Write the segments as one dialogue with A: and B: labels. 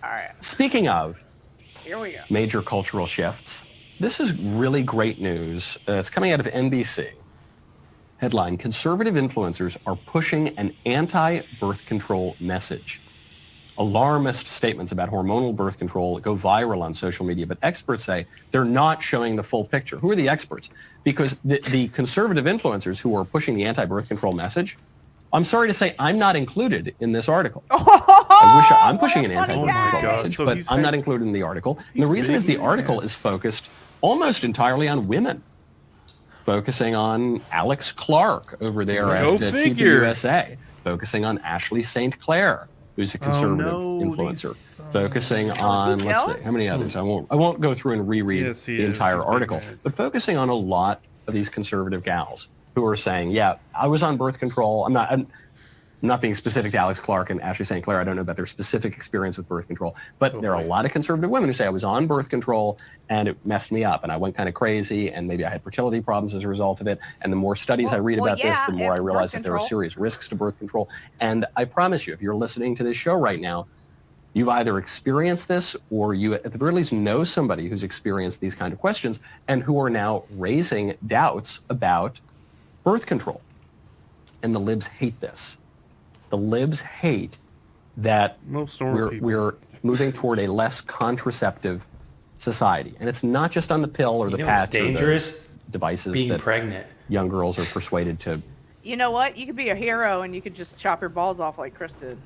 A: All right.
B: Speaking of
A: Here we go.
B: major cultural shifts, this is really great news. It's coming out of NBC. Headline, conservative influencers are pushing an anti-birth control message. Alarmist statements about hormonal birth control go viral on social media, but experts say they're not showing the full picture. Who are the experts? Because the conservative influencers who are pushing the anti-birth control message, I'm sorry to say I'm not included in this article. I'm pushing an anti-birth control message, but I'm not included in the article. And the reason is the article is focused almost entirely on women, focusing on Alex Clark over there at TPUSA, focusing on Ashley St. Clair, who's a conservative influencer, focusing on, let's see, how many others? I won't go through and reread the entire article, but focusing on a lot of these conservative gals who are saying, yeah, I was on birth control. I'm not being specific to Alex Clark and Ashley St. Clair. I don't know about their specific experience with birth control, but there are a lot of conservative women who say I was on birth control and it messed me up and I went kind of crazy and maybe I had fertility problems as a result of it. And the more studies I read about this, the more I realize that there are serious risks to birth control. And I promise you, if you're listening to this show right now, you've either experienced this or you at the very least know somebody who's experienced these kind of questions and who are now raising doubts about birth control. And the libs hate this. The libs hate that we're moving toward a less contraceptive society. And it's not just on the pill or the patch or the devices
C: being
B: that
C: pregnant.
B: Young girls are persuaded to.
A: You know what? You could be a hero and you could just chop your balls off like Chris did.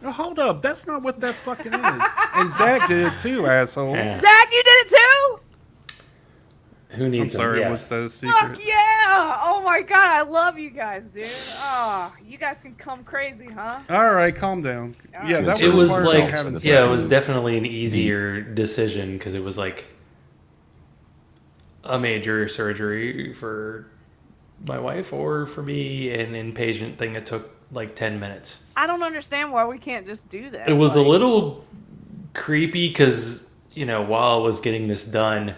D: Oh, hold up. That's not what that fucking is. And Zach did it too, asshole.
C: Yeah.
A: Zach, you did it too?
C: Who needs
D: I'm sorry,
C: them? Yeah.
D: what's that secret?
A: Fuck yeah! Oh my god, I love you guys, dude. Oh, you guys can come crazy, huh?
D: All right, calm down. Yeah, that
C: It was
D: requires
C: like,
D: not having
C: yeah, it
D: sex.
C: was definitely an easier decision because it was like a major surgery for my wife or for me, an inpatient thing that took like 10 minutes.
A: I don't understand why we can't just do that.
C: It was a little creepy because, you know, while I was getting this done,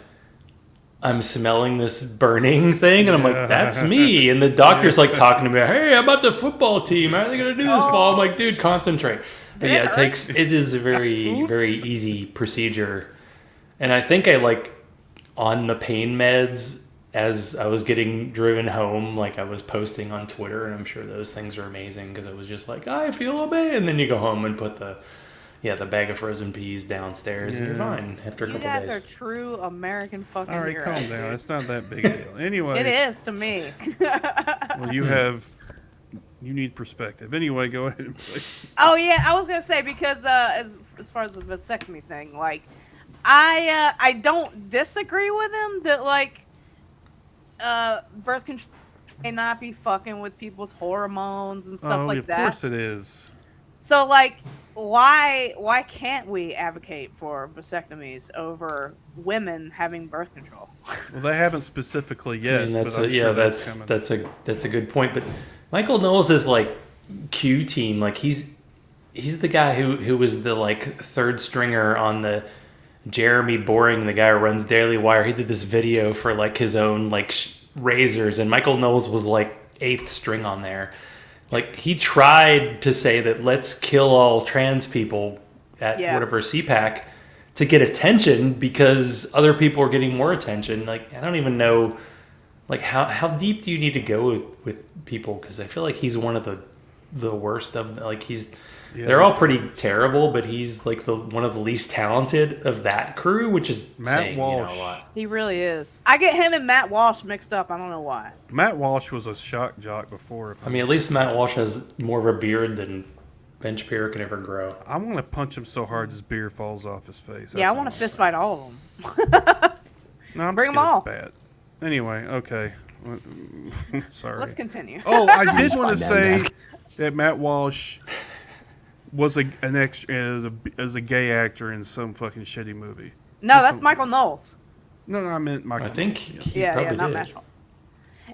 C: I'm smelling this burning thing, and I'm like, that's me. And the doctor's like talking to me, hey, how about the football team? How are they going to do this fall? I'm like, dude, concentrate. But yeah, it is a very, very easy procedure. And I think I like on the pain meds as I was getting driven home, like I was posting on Twitter, and I'm sure those things are amazing because it was just like, I feel okay. And then you go home and put the bag of frozen peas downstairs, and you're fine after a couple days.
A: You guys are true American fucking
D: All right,
A: heroes.
D: calm down. It's not that big a deal. Anyway.
A: It is to me.
D: Well, you need perspective. Anyway, go ahead, please.
A: Oh, yeah, I was going to say, because as far as the vasectomy thing, like, I don't disagree with him that, like, birth control may not be fucking with people's hormones and stuff like that.
D: Of course it is.
A: So, like, why can't we advocate for vasectomies over women having birth control?
D: Well, they haven't specifically yet.
C: I mean, that's
D: coming.
C: that's a good point. But Michael Knowles is like Q team. Like he's the guy who was the like third stringer on the Jeremy Boring, the guy who runs Daily Wire. He did this video for like his own like razors, and Michael Knowles was like eighth string on there. Like, he tried to say that let's kill all trans people at whatever CPAC to get attention because other people are getting more attention. Like, I don't even know, like, how deep do you need to go with people? Because I feel like he's one of the worst of, like, they're all pretty terrible, but he's, like, one of the least talented of that crew, which is
D: Matt Walsh.
C: a lot.
A: He really is. I get him and Matt Walsh mixed up. I don't know why.
D: Matt Walsh was a shock jock before.
C: I mean, at least Matt Walsh has more of a beard than Ben Shapiro can ever grow.
D: I want to punch him so hard his beard falls off his face.
A: Yeah, I want to fist fight all of them.
D: No, I'm
A: Bring them all.
D: bad. Anyway, okay. Sorry.
A: Let's continue.
D: Oh, I did want to say that Matt Walsh was an extra as a gay actor in some fucking shitty movie.
A: No, that's Michael Knowles.
D: No, I meant Michael.
C: I think he probably
A: not
C: did.
A: Matt Walsh.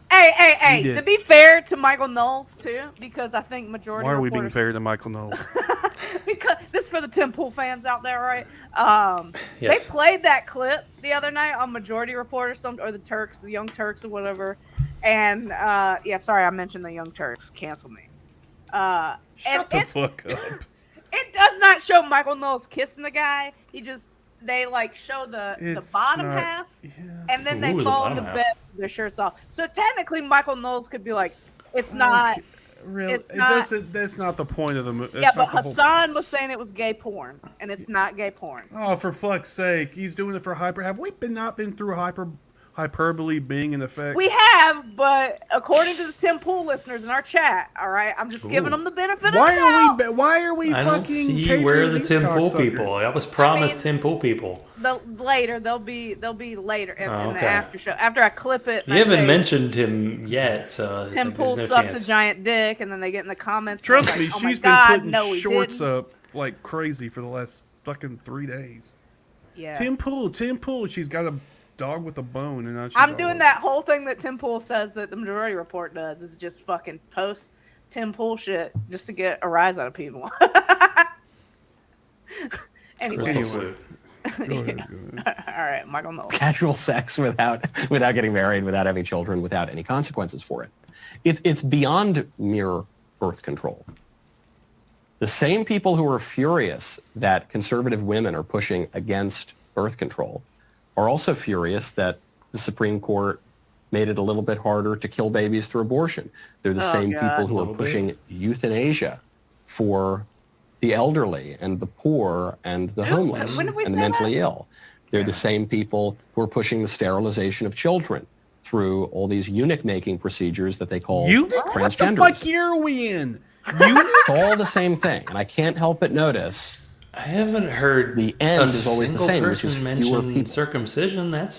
A: Hey! To be fair to Michael Knowles too, because I think majority.
D: Why are we
A: being
D: fair to Michael Knowles?
A: Because this is for the Tim Pool fans out there, right?
C: Yes.
A: They played that clip the other night on Majority Report or the Turks, the Young Turks or whatever. And sorry, I mentioned the Young Turks. Cancel me.
D: Shut the fuck up.
A: It does not show Michael Knowles kissing the guy. They like show the
D: It's
A: bottom
D: not-
A: half,
D: Yes.
A: and then they
C: Ooh, the
A: fall
C: bottom
A: into
C: half.
A: bed with their shirts off. So technically, Michael Knowles could be like, it's not.
D: Okay, really.
A: it's not-
D: That's not the point of the movie.
A: Yeah, but Hassan was saying it was gay porn, and it's not gay porn.
D: Oh, for fuck's sake! He's doing it for hyper. Have we not been through hyperbole being in effect?
A: We have, but according to the Tim Pool listeners in our chat, all right, I'm just giving
C: Ooh.
A: them the benefit
D: Why
A: of the
D: are
A: doubt.
D: Why are we
C: I
D: fucking?
C: don't see
D: catering
C: where
D: to
C: the
D: these
C: Tim Pool
D: cocksuckers?
C: people. That was promised
A: mean-
C: Tim Pool people.
A: Later, they'll be later in the
C: okay.
A: after show. After I clip it, and
C: You
A: I
C: haven't
A: say,
C: mentioned him yet, so it's
A: Tim
C: like,
A: Pool
C: there's no
A: sucks
C: chance.
A: a giant dick, and then they get in the comments.
D: Trust
A: like,
D: me,
A: oh my
D: she's been
A: God,
D: putting
A: no, he
D: shorts
A: didn't.
D: up like crazy for the last fucking 3 days.
A: Yeah.
D: Tim Pool. She's got a dog with a bone, and now she's
A: I'm
D: all
A: doing
D: over.
A: that whole thing that Tim Pool says that the Majority Report does, is just fucking post Tim Pool shit just to get a rise out of people. Anyway,
C: Crystal
D: Anyway.
C: Flute.
D: Go ahead, go ahead.
A: all right, Michael Knowles.
B: Casual sex without getting married, without having children, without any consequences for it. It's beyond mere birth control. The same people who are furious that conservative women are pushing against birth control are also furious that the Supreme Court made it a little bit harder to kill babies through abortion. They're the
A: Oh,
B: same
A: God.
B: people who are
C: Little bit.
B: pushing euthanasia for the elderly and the poor and the
A: Dude,
B: homeless
A: when did we
B: and the
A: say
B: mentally ill. They're the same people who are pushing the sterilization of children through all these eunuch-making procedures that they call
D: What the
B: transgenderism.
D: fuck year are we in? You
B: It's all the same thing, and I can't help but notice
C: I haven't heard
B: The end
C: a
B: is always the
C: single
B: same, which is
C: person
B: fewer
C: mention
B: people.
C: circumcision.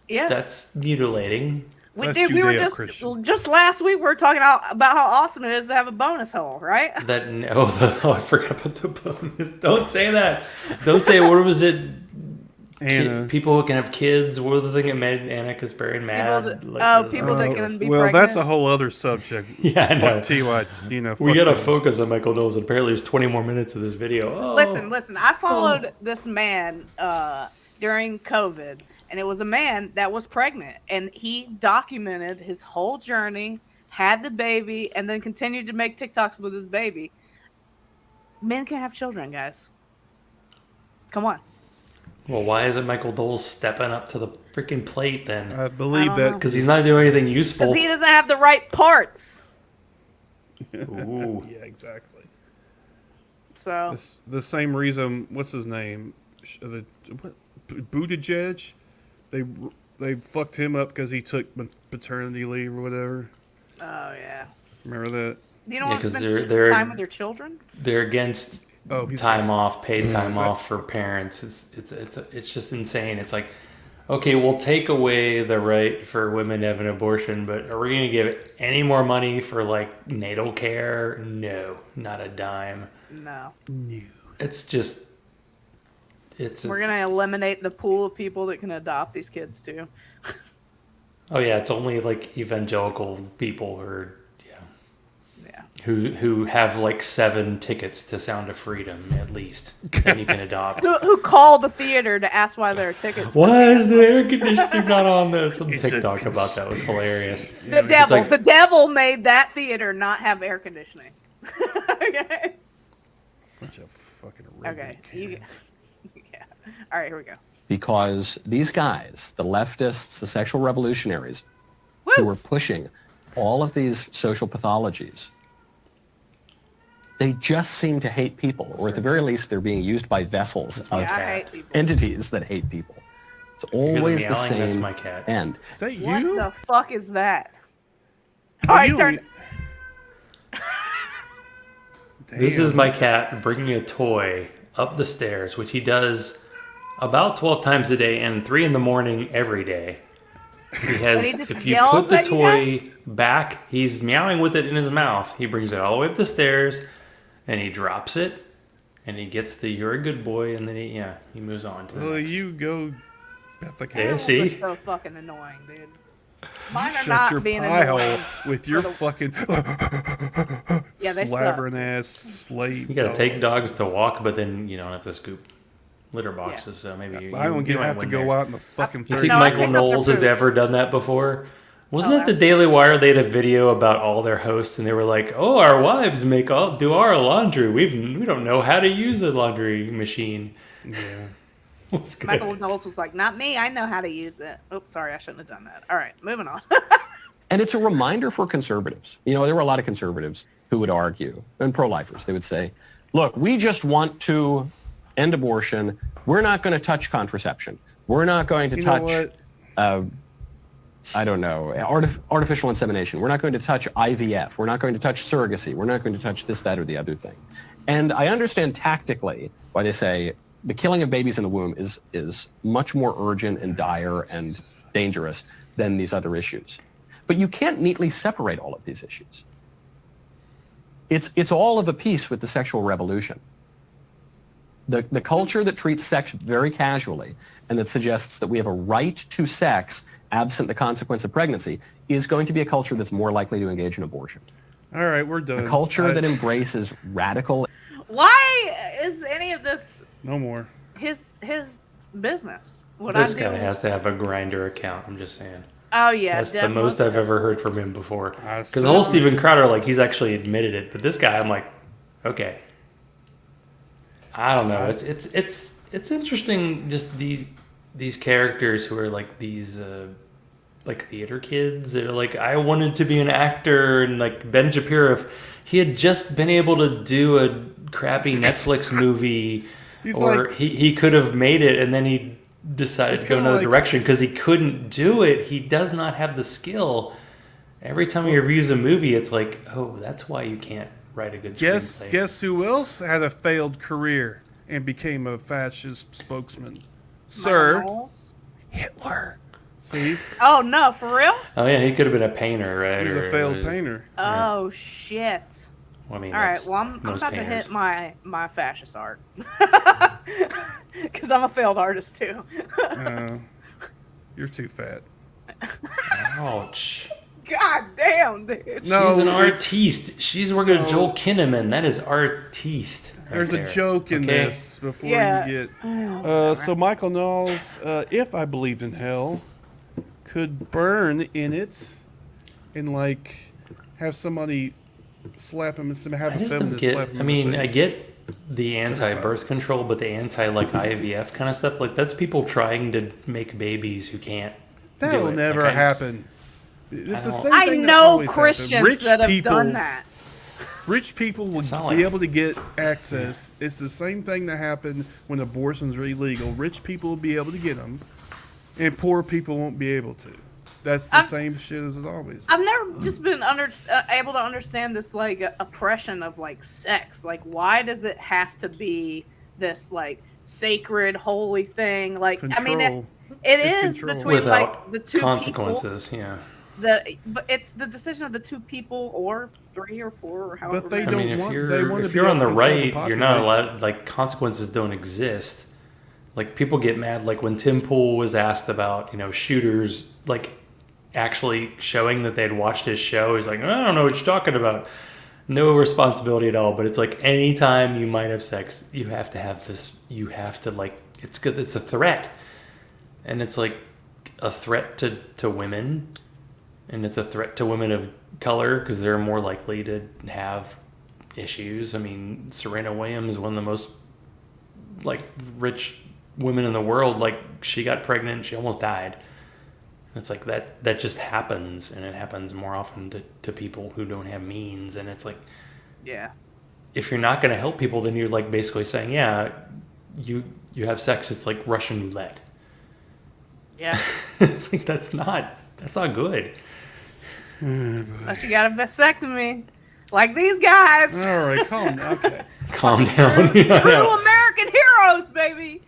A: Yeah,
C: That's mutilating.
A: we
D: that's
A: did. We were
D: Judeo-Christian.
A: just last week. We were talking about how awesome it is to have a bonus hole, right?
C: I forgot about the bonus. Don't say that. Don't say what was it?
D: Anna.
C: People who can have kids. What was the thing that made Anna Kasparian mad?
A: People that can be
D: well,
A: pregnant.
D: that's a whole other subject.
C: Yeah, I know.
D: Fuck T.Y. You know,
C: We
D: fuck
C: gotta
D: them.
C: focus on Michael Knowles. And apparently, there's 20 more minutes of this video. Oh.
A: Listen. I followed this man during COVID, and it was a man that was pregnant, and he documented his whole journey, had the baby, and then continued to make TikToks with his baby. Men can have children, guys. Come on.
C: Well, why isn't Michael Knowles stepping up to the freaking plate then?
D: I
A: I
D: believe
A: don't
D: that
A: know.
C: Because he's not doing anything useful.
A: Because he doesn't have the right parts.
C: Ooh.
D: Yeah, exactly.
A: So
D: It's the same reason. What's his name? Buttigieg. They fucked him up because he took paternity leave or whatever.
A: oh yeah.
D: Remember that?
A: Do you don't
C: Yeah,
A: want to
C: 'cause
A: spend
C: they're-
A: time with your children?
C: They're against
D: Oh, he's
C: time off, paid time off for parents. It's just insane. It's like, okay, we'll take away the right for women to have an abortion, but are we going to give any more money for like natal care? No, not a dime.
A: No.
C: It's just,
A: We're gonna eliminate the pool of people that can adopt these kids too.
C: Oh yeah, it's only like evangelical people or
A: Yeah.
C: who have like 7 tickets to Sound of Freedom at least, and you can adopt.
A: Who called the theater to ask why there are tickets?
C: Why is the air conditioning not on there? Some
D: It's a
C: TikTok about that was hilarious.
A: The devil.
C: like-
A: The devil made that theater not have air conditioning. Okay.
D: Bunch of fucking
A: Okay.
D: redneck
A: Yeah. All right. Here we go.
B: because these guys, the leftists, the sexual revolutionaries, who
A: Woo!
B: are pushing all of these social pathologies, they just seem to hate people, or at the very least, they're being used by vessels of
A: Yeah, I hate people.
B: entities that hate people. It's
C: Hear the
B: always the
C: meowing? That's
B: same
C: my cat.
B: end.
D: Is that
A: What
D: you?
A: the fuck is that?
D: Oh,
A: All right,
D: you-
A: turn.
C: This is
D: Damn.
C: my cat bringing a toy up the stairs, which he does about 12 times a day and 3 in the morning every day. He has,
A: he just
C: if you
A: yells
C: put the
A: at you
C: toy back, he's meowing with it in his mouth. He brings it all the way up the stairs and he drops it and he gets the "you're a good boy" and then he moves on to the
D: Well,
C: next.
D: you go. At the
C: Yeah,
D: cat.
A: Animals
C: see?
A: are so fucking annoying, dude. Mine are
D: Shut
A: not
D: your
A: being
D: pie
A: annoying.
D: hole with your
A: the-
D: fucking
A: Yeah, they suck.
D: slavering ass slave.
C: You gotta
D: dog.
C: take dogs to walk, but then you don't have to scoop litter boxes, so maybe you,
D: I don't
C: you might
D: have to
C: win
D: go
C: there.
D: out in the fucking.
C: You
D: 30
C: think
A: No, I
C: Michael
A: picked up their
C: Knowles has
A: food.
C: ever done that before? Wasn't it the Daily Wire? They had a video about all their hosts, and they were like, "Oh, our wives do our laundry. We don't know how to use a laundry machine."
D: Yeah.
C: What's good?
A: Michael Knowles was like, "Not me. I know how to use it." Oops, sorry, I shouldn't have done that. All right, moving on.
B: And it's a reminder for conservatives. You know, there were a lot of conservatives who would argue, and pro-lifers, they would say, look, we just want to end abortion. We're not going to touch contraception. We're not going to touch, I don't know, artificial insemination. We're not going to touch IVF. We're not going to touch surrogacy. We're not going to touch this, that, or the other thing. And I understand tactically why they say the killing of babies in the womb is much more urgent and dire and dangerous than these other issues. But you can't neatly separate all of these issues. It's all of a piece with the sexual revolution. The culture that treats sex very casually and that suggests that we have a right to sex absent the consequence of pregnancy is going to be a culture that's more likely to engage in abortion.
D: All right, we're done.
B: A culture that embraces radical...
A: Why is any of this
D: No more.
A: his business? What
C: This
A: I'm
C: guy
A: doing?
C: has to have a Grinder account. I'm just saying.
A: Oh yeah,
C: That's the most I've ever heard from him before.
D: I
C: Because the whole
D: see.
C: Steven Crowder, like, he's actually admitted it. But this guy, I'm like, okay. I don't know. It's interesting. Just these characters who are like these like theater kids. They're like, I wanted to be an actor, and like Ben Shapiro, if he had just been able to do a crappy Netflix movie,
D: He's
C: or
D: like-
C: he could have made it, and then he decided to go
D: kinda
C: another
D: like-
C: direction because he couldn't do it. He does not have the skill. Every time he reviews a movie, it's like, oh, that's why you can't write a good screenplay.
D: Guess who else had a failed career and became a fascist spokesman? Sir Hitler. See,
A: Oh no, for real?
C: Oh yeah, he could have been a painter, right?
D: he was a
C: Or-
D: failed painter.
A: Oh shit.
C: Well, I mean,
A: All right,
C: that's
A: well I'm
C: most
A: about
C: painters.
A: to hit my fascist art because I'm a failed artist too.
D: You're too fat.
C: Ouch.
A: God damn, dude.
D: No,
C: She's an
D: it's-
C: artiste. She's working with
D: No.
C: Joel Kinnaman. That is artiste. right
D: There's
C: there.
D: a joke in
C: Okay?
D: this before
A: Yeah.
D: you get. So Michael Knowles, if I believed in hell, could burn in it and like have somebody slap him and have
C: I
D: a
C: just don't
D: feminist
C: get.
D: slap him.
C: I
D: in
C: mean,
D: the
C: I
D: face.
C: get the anti-birth control, but the anti like IVF kind of stuff, like that's people trying to make babies who can't.
D: that
C: do
D: will
C: it.
D: never
C: Like,
D: happen. It's the
C: don't-
D: same
A: I
D: thing that
A: know
D: always happens.
A: Christians
D: Rich
A: that have
D: people,
A: done that.
D: Rich people will
C: It's not
D: be
C: like-
D: able to get access. It's the same thing that happened when abortions were illegal. Rich people will be able to get them, and poor people won't be able to. That's the same shit as it always.
A: I've never just been able to understand this like oppression of like sex. Like, why does it have to be this like sacred, holy thing? Like,
D: Control.
A: I mean, it
D: It's
A: is
D: control.
A: between
C: Without
A: like the two
C: consequences. Yeah.
A: people. But it's the decision of the two people, or three or four, or however.
D: But they
A: many.
C: I
D: don't
C: mean, if
D: want-
C: you're
D: they want to
C: if
D: be
C: you're on
D: able
C: the
D: to control the
C: right, you're not
D: population.
C: allowed. Like consequences don't exist. Like people get mad. Like when Tim Pool was asked about shooters like actually showing that they'd watched his show, he's like, I don't know what you're talking about. No responsibility at all. But it's like anytime you might have sex, you have to have this. You have to like it's good. It's a threat, and it's like a threat to women. And it's a threat to women of color because they're more likely to have issues. I mean, Serena Williams, one of the most like rich women in the world, like she got pregnant, she almost died. It's like that just happens, and it happens more often to people who don't have means. And it's like,
A: Yeah.
C: if you're not going to help people, then you're like basically saying, yeah, you have sex. It's like Russian roulette.
A: Yeah.
C: It's like that's not good.
A: Unless you got a vasectomy, like these guys.
D: All right, calm down. Okay.
C: Calm down.
A: True American heroes, baby.